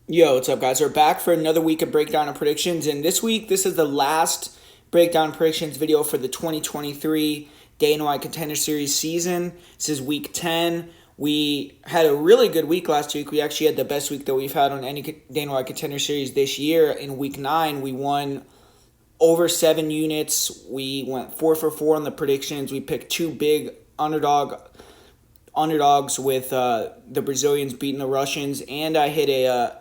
Yo, what's up, guys? We're back for another week of breakdown and predictions, and this week, this is the last breakdown predictions video for the 2023 Dana White Contender Series season. This is week 10. We had a really good week last week. We actually had the best week that we've had on any Dana White Contender Series this year. In week 9, we won over 7 units. We went 4 for 4 on the predictions. We picked two big underdogs with the Brazilians beating the Russians, and I hit a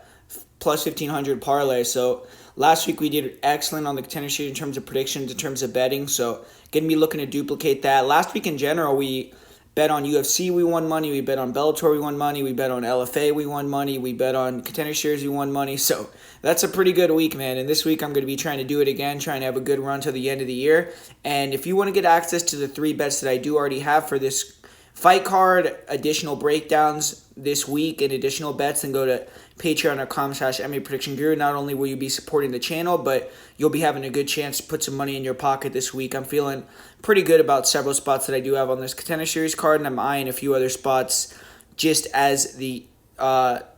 plus 1500 parlay. So last week we did excellent on the contender sheet in terms of predictions, in terms of betting. So gonna be looking to duplicate that. Last week in general, we bet on UFC, we won money. We bet on Bellator, we won money. We bet on LFA, we won money. We bet on contender series, we won money. So that's a pretty good week, man. And this week I'm going to be trying to do it again, trying to have a good run to the end of the year. And if you want to get access to the 3 bets that I do already have for this fight card, additional breakdowns this week, and additional bets, then go to patreon.com/MMA Prediction Guru. Not only will you be supporting the channel, but you'll be having a good chance to put some money in your pocket this week. I'm feeling pretty good about several spots that I do have on this Contender Series card, and I'm eyeing a few other spots just as the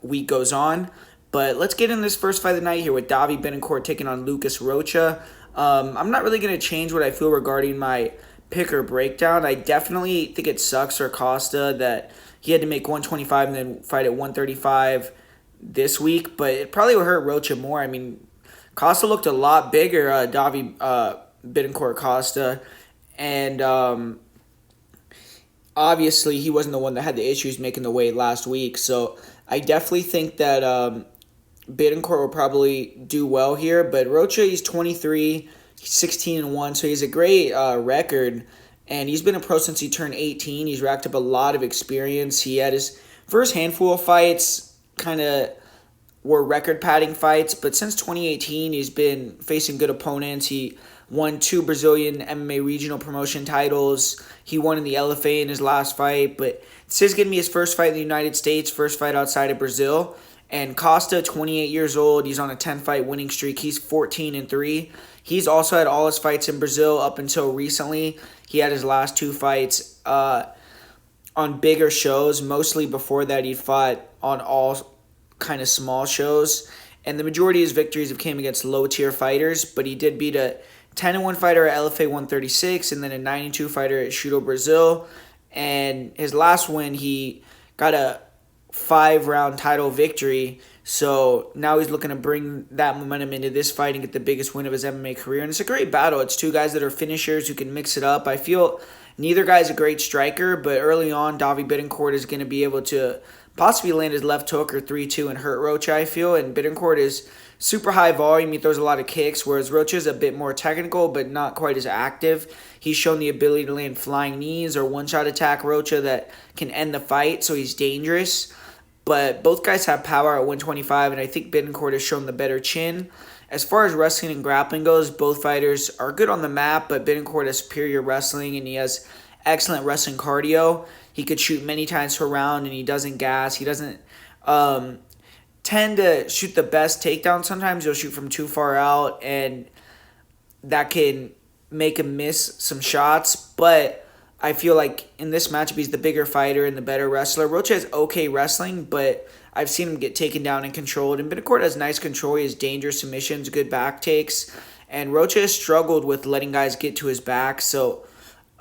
week goes on. But let's get in this first fight of the night here with Davi Betancourt taking on Lucas Roacha. I'm not really going to change what I feel regarding my pick or breakdown. I definitely think it sucks for Costa that he had to make 125 and then fight at 135 this week, but it probably would hurt Roacha more. I mean, Costa looked a lot bigger, Davi Betancourt Costa, and obviously he wasn't the one that had the issues making the weight last week, so I definitely think that Betancourt will probably do well here, but Roacha, he's 23, he's 16-1, so he's a great record, and he's been a pro since he turned 18. He's racked up a lot of experience. He had his first handful of fights kind of were record padding fights, but since 2018 he's been facing good opponents. He won 2 Brazilian MMA regional promotion titles. He won in the LFA in his last fight, but this is going to be his first fight in the United States, first fight outside of Brazil. And Costa, 28 years old, he's on a 10-fight winning streak. He's 14-3. He's also had all his fights in Brazil up until recently. He had his last 2 fights on bigger shows. Mostly before that, he fought on all kind of small shows. And the majority of his victories have came against low-tier fighters, but he did beat a 10-1 fighter at LFA 136 and then a 9-2 fighter at Shooto Brazil. And his last win, he got a 5-round title victory. So now he's looking to bring that momentum into this fight and get the biggest win of his MMA career. And it's a great battle. It's 2 guys that are finishers who can mix it up. I feel neither guy's a great striker, but early on, Davi Betancourt is going to be able to possibly land his left hook or 3-2 and hurt Roacha, I feel. And Betancourt is super high volume. He throws a lot of kicks, whereas Roacha is a bit more technical, but not quite as active. He's shown the ability to land flying knees or one-shot attack Roacha that can end the fight, so he's dangerous. But both guys have power at 125, and I think Betancourt has shown the better chin. As far as wrestling and grappling goes, both fighters are good on the map, but Betancourt has superior wrestling, and he has excellent wrestling cardio. He could shoot many times per round, and he doesn't gas. He doesn't tend to shoot the best takedown. Sometimes he'll shoot from too far out, and that can make him miss some shots, but I feel like in this matchup, he's the bigger fighter and the better wrestler. Roacha has okay wrestling, but I've seen him get taken down and controlled. And Betancourt has nice control. He has dangerous submissions, good back takes. And Roacha has struggled with letting guys get to his back. So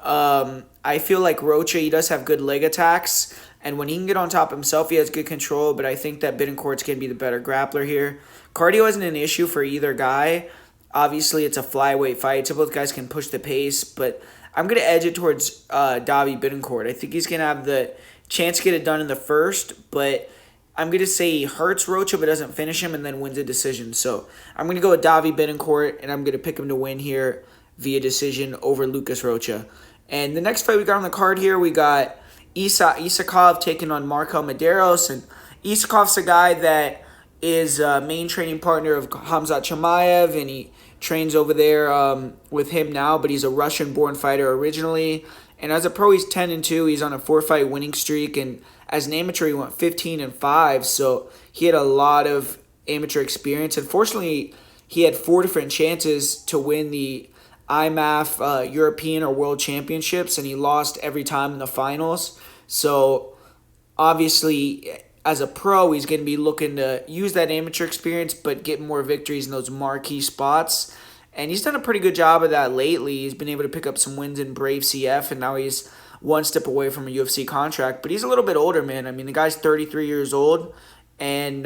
I feel like Roacha, he does have good leg attacks. And when he can get on top himself, he has good control. But I think that Betancourt's going to be the better grappler here. Cardio isn't an issue for either guy. Obviously, it's a flyweight fight, so both guys can push the pace. But I'm going to edge it towards Davi Betancourt. I think he's going to have the chance to get it done in the first, but I'm going to say he hurts Roacha but doesn't finish him and then wins a decision. So I'm going to go with Davi Betancourt, and I'm going to pick him to win here via decision over Lucas Roacha. And the next fight we got on the card here, we got Isakov taking on Marco Maderos. And Isakov's a guy that is a main training partner of Khamzat Chimaev, and he trains over there with him now, but he's a Russian-born fighter originally. And as a pro, he's 10-2. He's on a 4-fight winning streak, and as an amateur, he went 15-5. So he had a lot of amateur experience. Unfortunately, he had 4 different chances to win the IMAF European or World Championships, and he lost every time in the finals. So obviously, as a pro, he's going to be looking to use that amateur experience but get more victories in those marquee spots. And he's done a pretty good job of that lately. He's been able to pick up some wins in Brave CF, and now he's one step away from a UFC contract. But he's a little bit older, man. I mean, the guy's 33 years old, and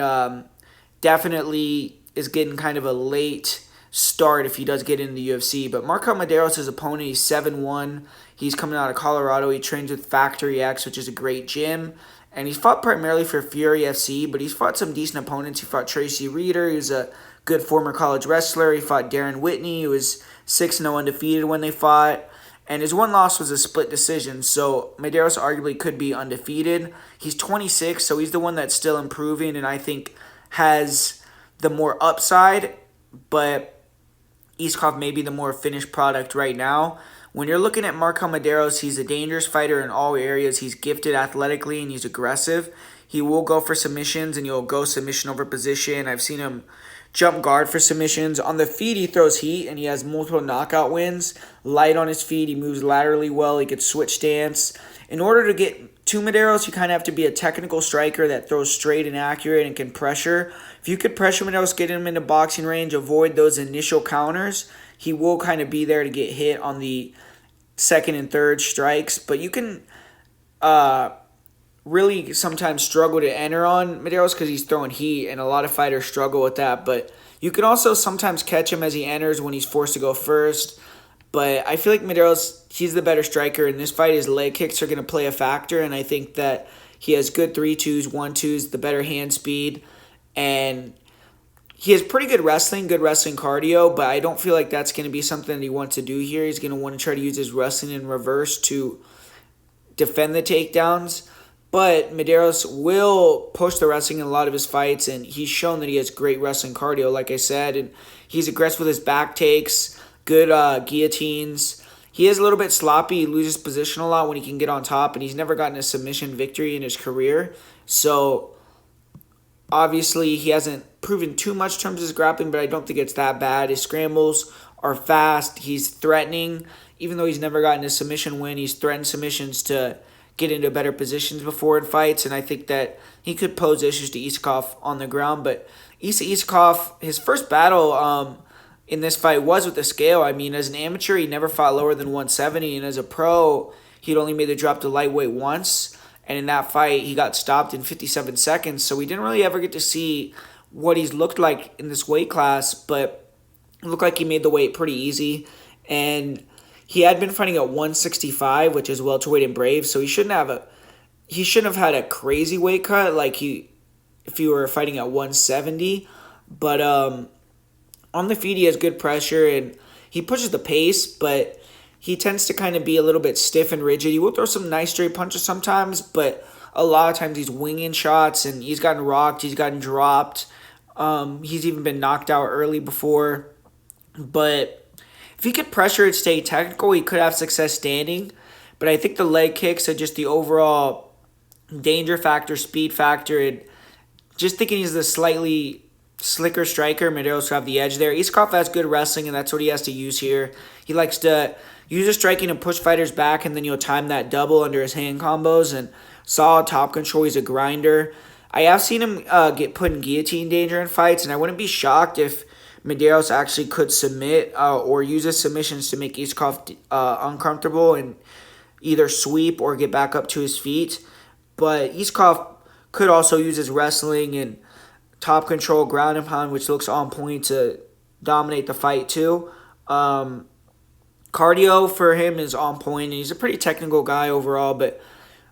definitely is getting kind of a late start if he does get into the UFC. But Marco Maderos, his opponent, he's 7-1. He's coming out of Colorado. He trains with Factory X, which is a great gym. And he's fought primarily for Fury FC, but he's fought some decent opponents. He fought Tracy Reeder, who's a good former college wrestler. He fought Darren Whitney, who was 6-0 undefeated when they fought. And his one loss was a split decision, so Maderos arguably could be undefeated. He's 26, so he's the one that's still improving and I think has the more upside, but Isakov may be the more finished product right now. When you're looking at Marco Maderos, he's a dangerous fighter in all areas. He's gifted athletically and he's aggressive. He will go for submissions and he'll go submission over position. I've seen him jump guard for submissions. On the feet, he throws heat and he has multiple knockout wins. Light on his feet, he moves laterally well, he could switch stance. In order to get to Maderos, you kind of have to be a technical striker that throws straight and accurate and can pressure. If you could pressure Maderos, get him into boxing range, avoid those initial counters, he will kind of be there to get hit on the second and third strikes. But you can really sometimes struggle to enter on Maderos because he's throwing heat, and a lot of fighters struggle with that. But you can also sometimes catch him as he enters when he's forced to go first. But I feel like Maderos, he's the better striker. In this fight, his leg kicks are going to play a factor, and I think that he has good 3-2s, 1-2s, the better hand speed, and he has pretty good wrestling cardio, but I don't feel like that's going to be something that he wants to do here. He's going to want to try to use his wrestling in reverse to defend the takedowns. But Maderos will push the wrestling in a lot of his fights, and he's shown that he has great wrestling cardio, like I said, and he's aggressive with his back takes, good guillotines. He is a little bit sloppy. He loses position a lot when he can get on top, and he's never gotten a submission victory in his career. So obviously, he hasn't proven too much in terms of his grappling, but I don't think it's that bad. His scrambles are fast. He's threatening. Even though he's never gotten a submission win, he's threatened submissions to get into better positions before in fights, and I think that he could pose issues to Isakov on the ground. But Isakov, his first battle in this fight was with the scale. I mean, as an amateur, he never fought lower than 170, and as a pro, he'd only made the drop to lightweight once. And in that fight, he got stopped in 57 seconds. So we didn't really ever get to see what he's looked like in this weight class. But it looked like he made the weight pretty easy. And he had been fighting at 165, which is welterweight and brave. So he shouldn't have had a crazy weight cut like if he were fighting at 170. But on the feet, he has good pressure and he pushes the pace, but he tends to kind of be a little bit stiff and rigid. He will throw some nice straight punches sometimes, but a lot of times he's winging shots, and he's gotten rocked, he's gotten dropped. He's even been knocked out early before. But if he could pressure and stay technical, he could have success standing. But I think the leg kicks are just the overall danger factor, speed factor, and just thinking he's the slightly slicker striker, Maderos will have the edge there. Isakov has good wrestling, and that's what he has to use here. He likes to use his striking and push fighters back, and then you'll time that double under his hand combos, and solid top control. He's a grinder. I have seen him get put in guillotine danger in fights, and I wouldn't be shocked if Maderos actually could submit or use his submissions to make Isakov uncomfortable and either sweep or get back up to his feet. But Isakov could also use his wrestling and top control, ground and pound, which looks on point to dominate the fight too. Cardio for him is on point, and he's a pretty technical guy overall, but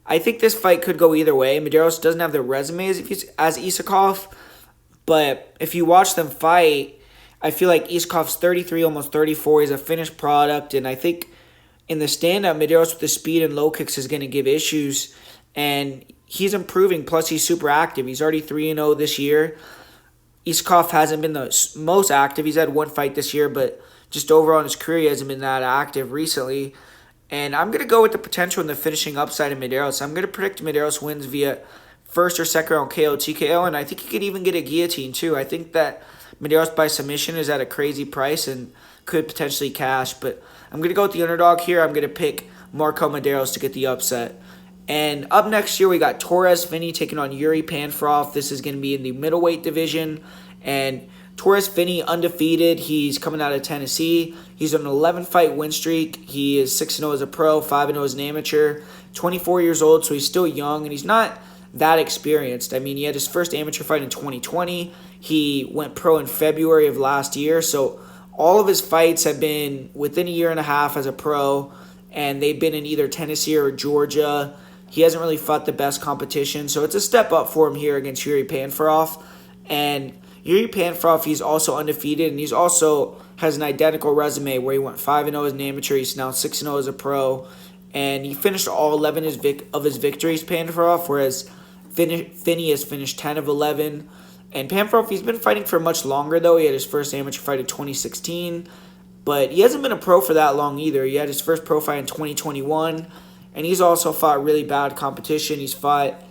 I think this fight could go either way. Maderos doesn't have the resume as Isakov, but if you watch them fight, I feel like Isakov's 33, almost 34. He's a finished product, and I think in the stand-up, Maderos with the speed and low kicks is going to give issues, and he's improving, plus he's super active. He's already 3-0 this year. Isakov hasn't been the most active. He's had one fight this year, but just overall in his career, he hasn't been that active recently. And I'm going to go with the potential and the finishing upside of Maderos. I'm going to predict Maderos wins via first or second round KO, TKO, and I think he could even get a guillotine too. I think that Maderos by submission is at a crazy price and could potentially cash, but I'm going to go with the underdog here. I'm going to pick Marco Maderos to get the upset. And up next here, we got Torres Finney taking on Yuri Panfrov. This is going to be in the middleweight division. And Torres Finney, undefeated. He's coming out of Tennessee. He's on an 11-fight win streak. He is 6-0 as a pro, 5-0 as an amateur. 24 years old, so he's still young, and he's not that experienced. I mean, he had his first amateur fight in 2020. He went pro in February of last year, so all of his fights have been within a year and a half as a pro, and they've been in either Tennessee or Georgia. He hasn't really fought the best competition, so it's a step up for him here against Yuri Panfrov. And Yuri Panfrov, he's also undefeated, and he's also has an identical resume where he went 5-0 as an amateur. He's now 6-0 as a pro, and he finished all 11 of his victories, Panfrov, whereas Finney has finished 10 of 11. And Panfrov, he's been fighting for much longer, though. He had his first amateur fight in 2016, but he hasn't been a pro for that long either. He had his first pro fight in 2021, and he's also fought really bad competition. He's fought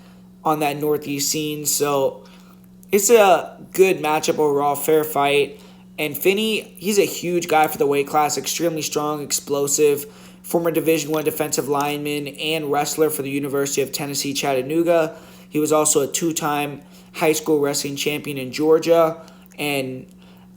on that Northeast scene, so it's a good matchup overall, fair fight. And Finney, he's a huge guy for the weight class, extremely strong, explosive, former Division I defensive lineman and wrestler for the University of Tennessee, Chattanooga. He was also a two-time high school wrestling champion in Georgia. And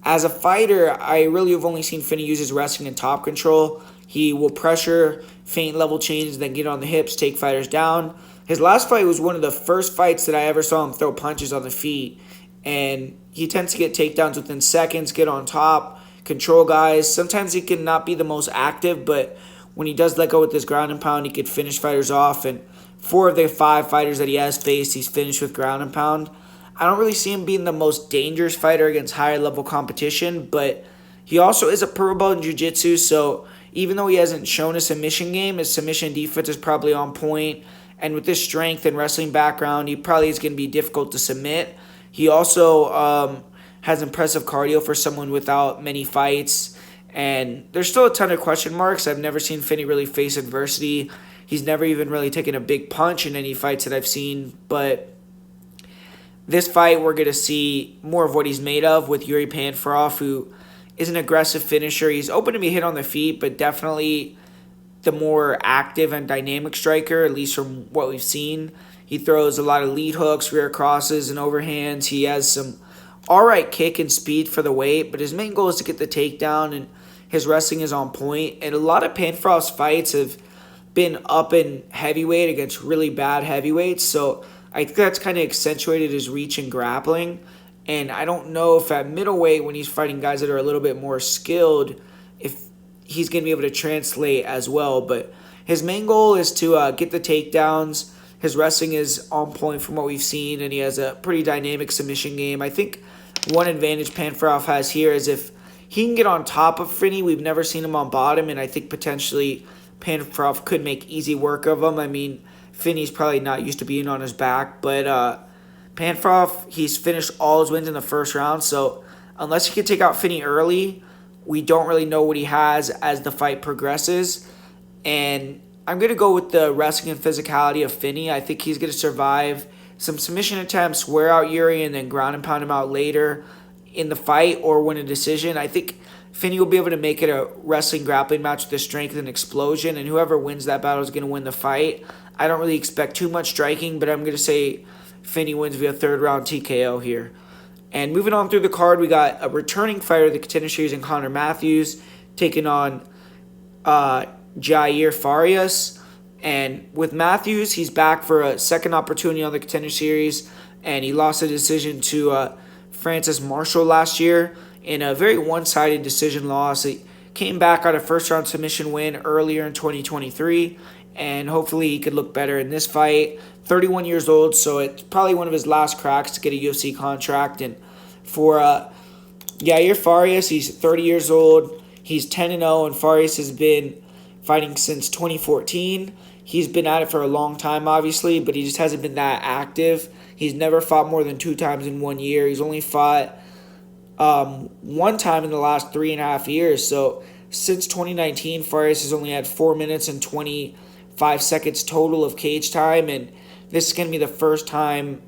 as a fighter, I really have only seen Finney use his wrestling and top control. He will pressure, feint level changes, then get on the hips, take fighters down. His last fight was one of the first fights that I ever saw him throw punches on the feet. And he tends to get takedowns within seconds, get on top, control guys. Sometimes he can not be the most active, but when he does let go with his ground and pound, he could finish fighters off. And 4 of the 5 fighters that he has faced, he's finished with ground and pound. I don't really see him being the most dangerous fighter against higher level competition, but he also is a purple belt in jiu-jitsu, so even though he hasn't shown a submission game, his submission defense is probably on point. And with his strength and wrestling background, he probably is going to be difficult to submit. He also has impressive cardio for someone without many fights. And there's still a ton of question marks. I've never seen Finney really face adversity. He's never even really taken a big punch in any fights that I've seen. But this fight, we're going to see more of what he's made of with Yuri Panfrov, who is an aggressive finisher. He's open to be hit on the feet, but definitely the more active and dynamic striker, at least from what we've seen. He throws a lot of lead hooks, rear crosses, and overhands. He has some alright kick and speed for the weight, but his main goal is to get the takedown, and his wrestling is on point. And a lot of Panfrov's fights have been up in heavyweight against really bad heavyweights, so I think that's kind of accentuated his reach and grappling. And I don't know if at middleweight, when he's fighting guys that are a little bit more skilled, if he's going to be able to translate as well. But his main goal is to get the takedowns. His wrestling is on point from what we've seen, and he has a pretty dynamic submission game. I think one advantage Panfrov has here is if he can get on top of Finney. We've never seen him on bottom, and I think potentially Panfrov could make easy work of him. I mean, Finney's probably not used to being on his back, but Panfrov, he's finished all his wins in the first round, so unless he can take out Finney early, we don't really know what he has as the fight progresses. And I'm going to go with the wrestling and physicality of Finney. I think he's going to survive some submission attempts, wear out Yuri, and then ground and pound him out later in the fight or win a decision. I think Finney will be able to make it a wrestling grappling match with the strength and explosion, and whoever wins that battle is going to win the fight. I don't really expect too much striking, but I'm going to say Finney wins via third round TKO here. And moving on through the card, we got a returning fighter of the Contender Series in Connor Matthews taking on Jerfarus. And with Matthews, he's back for a second opportunity on the Contender Series, and he lost a decision to Francis Marshall last year in a very one-sided decision loss. He came back on a first-round submission win earlier in 2023, and hopefully he could look better in this fight. 31 years old, so it's probably one of his last cracks to get a UFC contract. And for Yair Farias, he's 30 years old. He's 10-0, and Farias has been fighting since 2014. He's been at it for a long time, obviously, but he just hasn't been that active. He's never fought more than 2 times in 1 year. He's only fought 1 time in the last 3.5 years. So since 2019, Farias has only had 4 minutes and 25 seconds total of cage time, and this is going to be the first time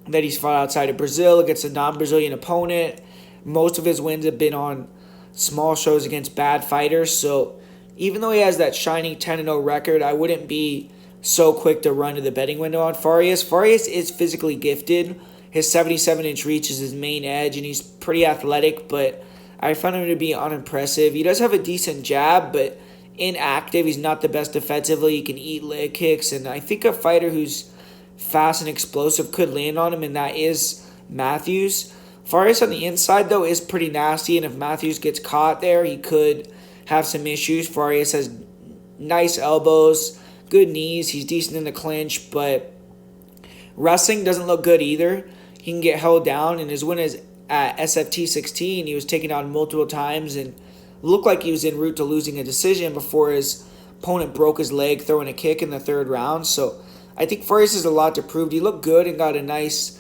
that he's fought outside of Brazil against a non-Brazilian opponent. Most of his wins have been on small shows against bad fighters, so even though he has that shiny 10-0 record, I wouldn't be so quick to run to the betting window on Farias. Farias is physically gifted. His 77-inch reach is his main edge, and he's pretty athletic, but I found him to be unimpressive. He does have a decent jab, but inactive. He's not the best defensively. He can eat leg kicks, and I think a fighter who's fast and explosive could land on him, and that is Matthews. Farias on the inside, though, is pretty nasty, and if Matthews gets caught there, he could have some issues. Farias has nice elbows, good knees. He's decent in the clinch, but wrestling doesn't look good either. He can get held down, and his win is at SFT 16. He was taken out multiple times and looked like he was en route to losing a decision before his opponent broke his leg throwing a kick in the third round. So I think Farias has a lot to prove. He looked good and got a nice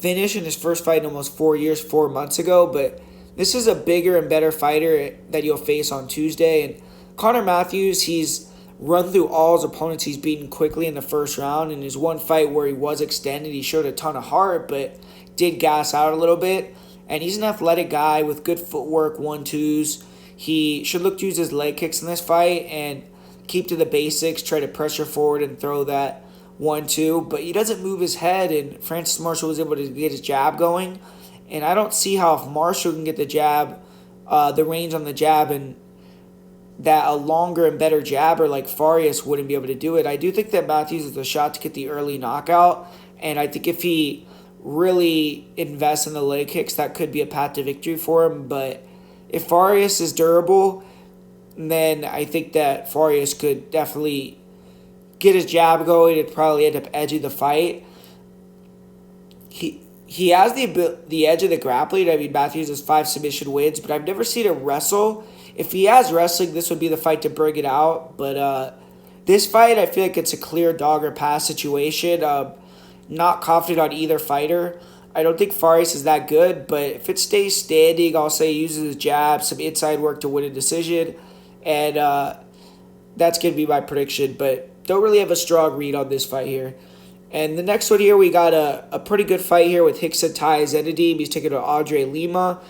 finish in his first fight in almost 4 years, 4 months ago, but this is a bigger and better fighter that he'll face on Tuesday. And Conor Matthews, he's run through all his opponents he's beaten quickly in the first round. In his one fight where he was extended, he showed a ton of heart, but did gas out a little bit. And he's an athletic guy with good footwork, 1-2s. He should look to use his leg kicks in this fight and keep to the basics, try to pressure forward and throw that 1-2. But he doesn't move his head, and Francis Marshall was able to get his jab going. And I don't see how if Marshall can get the jab, the range on the jab, and that a longer and better jabber like Farias wouldn't be able to do it. I do think that Matthews has a shot to get the early knockout, and I think if he really invests in the leg kicks, that could be a path to victory for him. But if Farias is durable, then I think that Farias could definitely get his jab going and probably end up edging the fight. He has the edge of the grappling. I mean, Matthews has 5 submission wins, but I've never seen him wrestle. If he has wrestling, this would be the fight to bring it out. But this fight, I feel like it's a clear dog or pass situation. Not confident on either fighter. I don't think Farias is that good, but if it stays standing, I'll say he uses his jab, some inside work to win a decision, and that's going to be my prediction. But don't really have a strong read on this fight here. And the next one here, we got a pretty good fight here with Rickson Tai Zenem. He's taking on Andre Lima.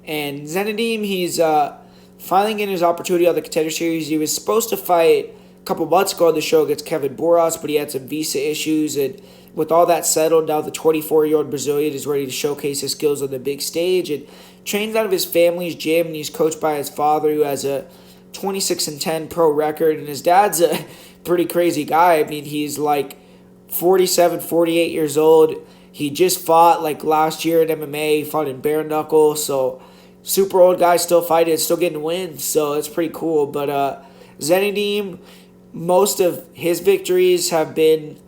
And Zenem, he's finally getting his opportunity on the Contender Series. He was supposed to fight a couple months ago on the show against Kevin Boras, but he had some visa issues. And with all that settled, now the 24-year-old Brazilian is ready to showcase his skills on the big stage. And trains out of his family's gym, and he's coached by his father, who has a 26-10 pro record. And his dad's a pretty crazy guy. I mean, he's like 47, 48 years old. He just fought like last year in MMA. He fought in bare knuckle. So super old guy still fighting, still getting wins. So it's pretty cool. But Zenem, most of his victories have been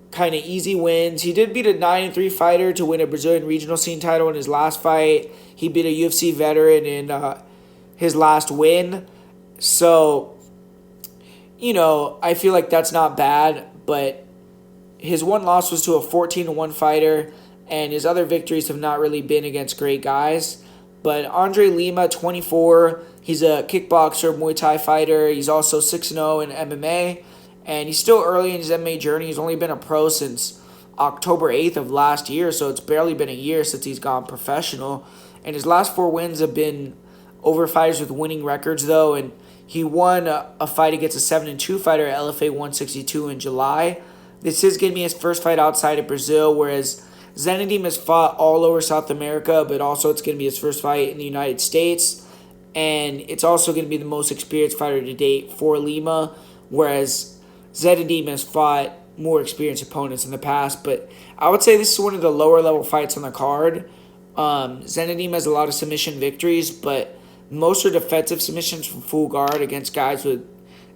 kind of easy wins. He did beat a 9-3 fighter to win a Brazilian regional scene title in his last fight. He beat a UFC veteran in his last win. So, you know, I feel like that's not bad, but his one loss was to a 14-1 fighter, and his other victories have not really been against great guys. But Andre Lima, 24, he's a kickboxer, Muay Thai fighter. He's also 6-0 in MMA, and he's still early in his MMA journey. He's only been a pro since October 8th of last year, so it's barely been a year since he's gone professional. And his last 4 wins have been over fighters with winning records, though, and he won a fight against a 7-2 fighter at LFA 162 in July. This is going to be his first fight outside of Brazil, whereas Zenem has fought all over South America, but also it's going to be his first fight in the United States. And it's also going to be the most experienced fighter to date for Lima, whereas Zenem has fought more experienced opponents in the past. But I would say this is one of the lower level fights on the card. Zenem has a lot of submission victories, but most are defensive submissions from full guard against guys with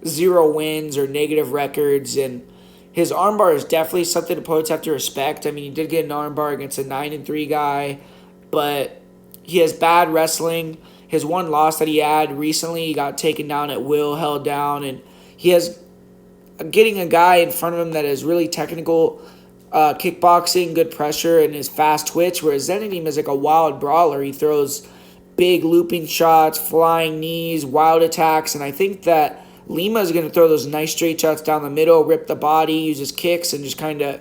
0 wins or negative records. And his armbar is definitely something opponents have to respect. I mean, he did get an armbar against a 9-3 guy, but he has bad wrestling. His one loss that he had recently, he got taken down at will, held down, and he has getting a guy in front of him that is really technical kickboxing, good pressure, and his fast twitch, whereas Zenem is like a wild brawler. He throws big looping shots, flying knees, wild attacks, and I think that Lima is going to throw those nice straight shots down the middle, rip the body, use his kicks, and just kind of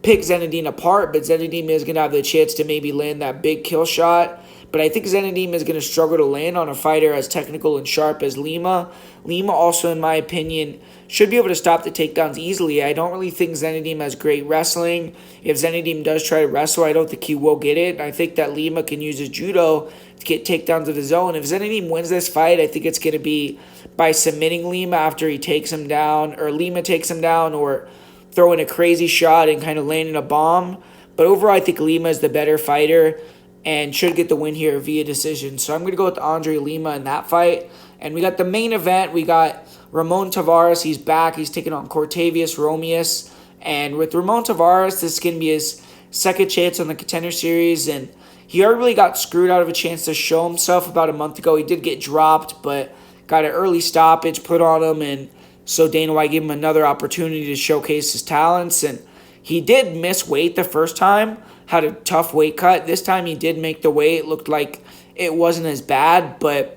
pick Zenem apart, but Zenem is going to have the chance to maybe land that big kill shot. but I think Zenem is going to struggle to land on a fighter as technical and sharp as Lima. Lima also, in my opinion, should be able to stop the takedowns easily. I don't really think Zenem has great wrestling. If Zenem does try to wrestle, I don't think he will get it. I think that Lima can use his judo to get takedowns of his own. If Zenem wins this fight, I think it's going to be by submitting Lima after he takes him down, or Lima takes him down, or throwing a crazy shot and kind of landing a bomb. But overall, I think Lima is the better fighter and should get the win here via decision. So I'm going to go with Andre Lima in that fight. And we got the main event. We got Ramon Tavaris. He's back. He's taking on Cortavius Romeus. And with Ramon Tavaris, this is going to be his second chance on the Contender Series. And he already really got screwed out of a chance to show himself about a month ago. He did get dropped, but got an early stoppage put on him. And so Dana White gave him another opportunity to showcase his talents. And he did miss weight the first time, had a tough weight cut. This time he did make the weight. It looked like it wasn't as bad, but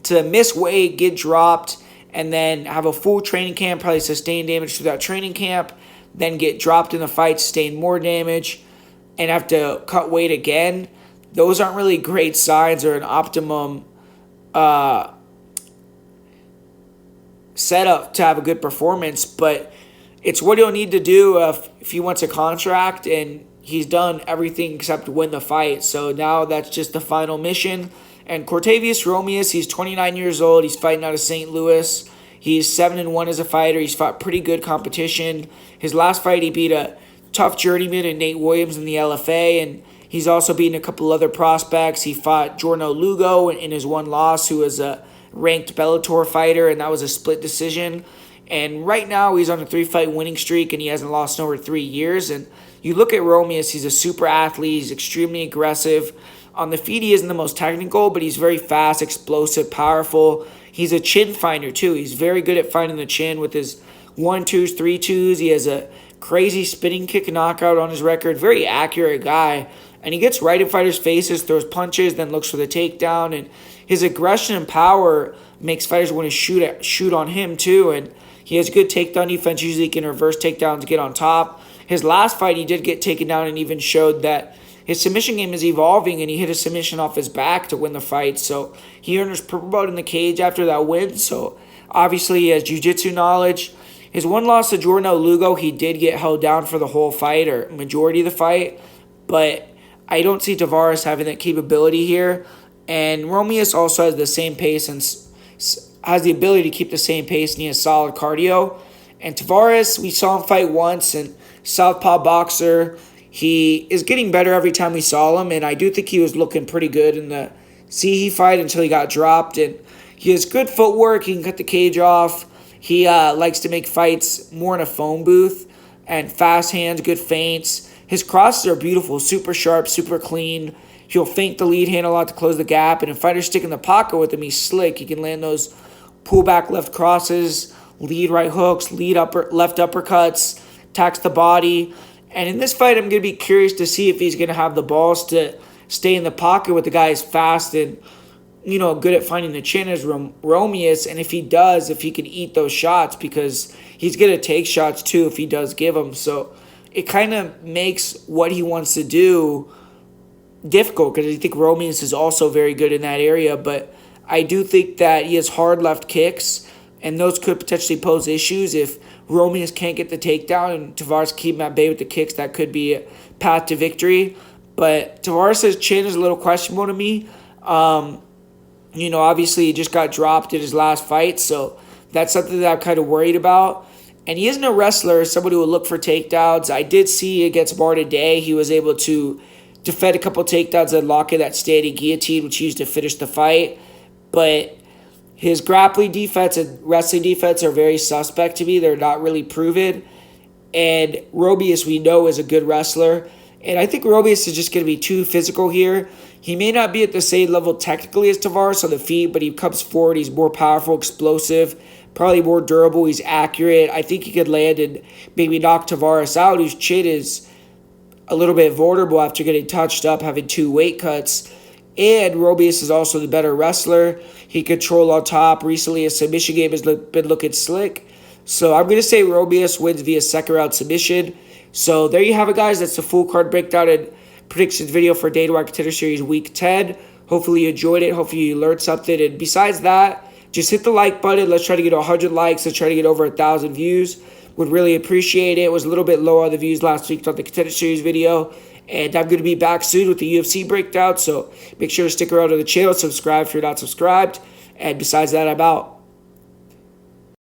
to miss weight, get dropped, and then have a full training camp, probably sustain damage through that training camp, then get dropped in the fight, sustain more damage, and have to cut weight again, those aren't really great signs or an optimum setup to have a good performance, but it's what he'll need to do if he wants a contract, and he's done everything except win the fight. So now that's just the final mission. And Cortavius Romeus, he's 29 years old. He's fighting out of St. Louis. He's 7-1 as a fighter. He's fought pretty good competition. His last fight, he beat a tough journeyman and Nate Williams in the LFA, and he's also beaten a couple other prospects. He fought Jorno Lugo in his one loss, who was a ranked Bellator fighter, and that was a split decision. And right now, he's on a 3-fight winning streak, and he hasn't lost in over 3 years. And you look at Romeus, he's a super athlete. He's extremely aggressive. On the feet, he isn't the most technical, but he's very fast, explosive, powerful. He's a chin finder, too. He's very good at finding the chin with his 1-2s, 3-2s. He has a crazy spinning kick knockout on his record. Very accurate guy. And he gets right in fighters' faces, throws punches, then looks for the takedown. And his aggression and power makes fighters want to shoot on him, too. And he has good takedown defense. Usually he can reverse takedowns to get on top. His last fight, he did get taken down and even showed that his submission game is evolving, and he hit a submission off his back to win the fight. So he earned his purple belt in the cage after that win. So obviously he has jiu-jitsu knowledge. His one loss to Jorno Lugo, he did get held down for the whole fight or majority of the fight. But I don't see Tavares having that capability here. And Romeus also has the same pace and has the ability to keep the same pace, and he has solid cardio. And Tavares, we saw him fight once, and southpaw boxer. He is getting better every time we saw him, and I do think he was looking pretty good in the Sihi fight until he got dropped. And he has good footwork. He can cut the cage off. He likes to make fights more in a phone booth, and fast hands, good feints. His crosses are beautiful, super sharp, super clean. He'll feint the lead hand a lot to close the gap, and if fighters stick in the pocket with him, he's slick. He can land those pull back left crosses, lead right hooks, left uppercuts, attacks the body. And in this fight, I'm going to be curious to see if he's going to have the balls to stay in the pocket with the guy who's fast and, good at finding the chin as Romeus. And if he does, if he can eat those shots, because he's going to take shots too if he does give them. So it kind of makes what he wants to do difficult, because I think Romeus is also very good in that area. But I do think that he has hard left kicks, and those could potentially pose issues if Romeus can't get the takedown and Tavares keep him at bay with the kicks. That could be a path to victory. But Tavares' chin is a little questionable to me. Obviously he just got dropped in his last fight, so that's something that I'm kind of worried about. And he isn't a wrestler, somebody who will look for takedowns. I did see against Bar today, he was able to defend a couple takedowns and lock in that standing guillotine, which he used to finish the fight. But his grappling defense and wrestling defense are very suspect to me. They're not really proven. And Romeus, we know, is a good wrestler. And I think Romeus is just going to be too physical here. He may not be at the same level technically as Tavares on the feet, but he comes forward. He's more powerful, explosive, probably more durable. He's accurate. I think he could land and maybe knock Tavares out, whose chin is a little bit vulnerable after getting touched up, having 2 weight cuts. And Romeus is also the better wrestler. He control on top. Recently, his submission game has been looking slick. So I'm going to say Romeus wins via second round submission. So there you have it, guys. That's the full card breakdown and predictions video for Dana White Contender Series Week 10. Hopefully you enjoyed it. Hopefully you learned something. And besides that, just hit the like button. Let's try to get 100 likes. Let's try to get over 1,000 views. Would really appreciate it. It was a little bit low on the views last week on the Contender Series video. And I'm going to be back soon with the UFC breakdown. So make sure to stick around to the channel. Subscribe if you're not subscribed. And besides that, I'm out.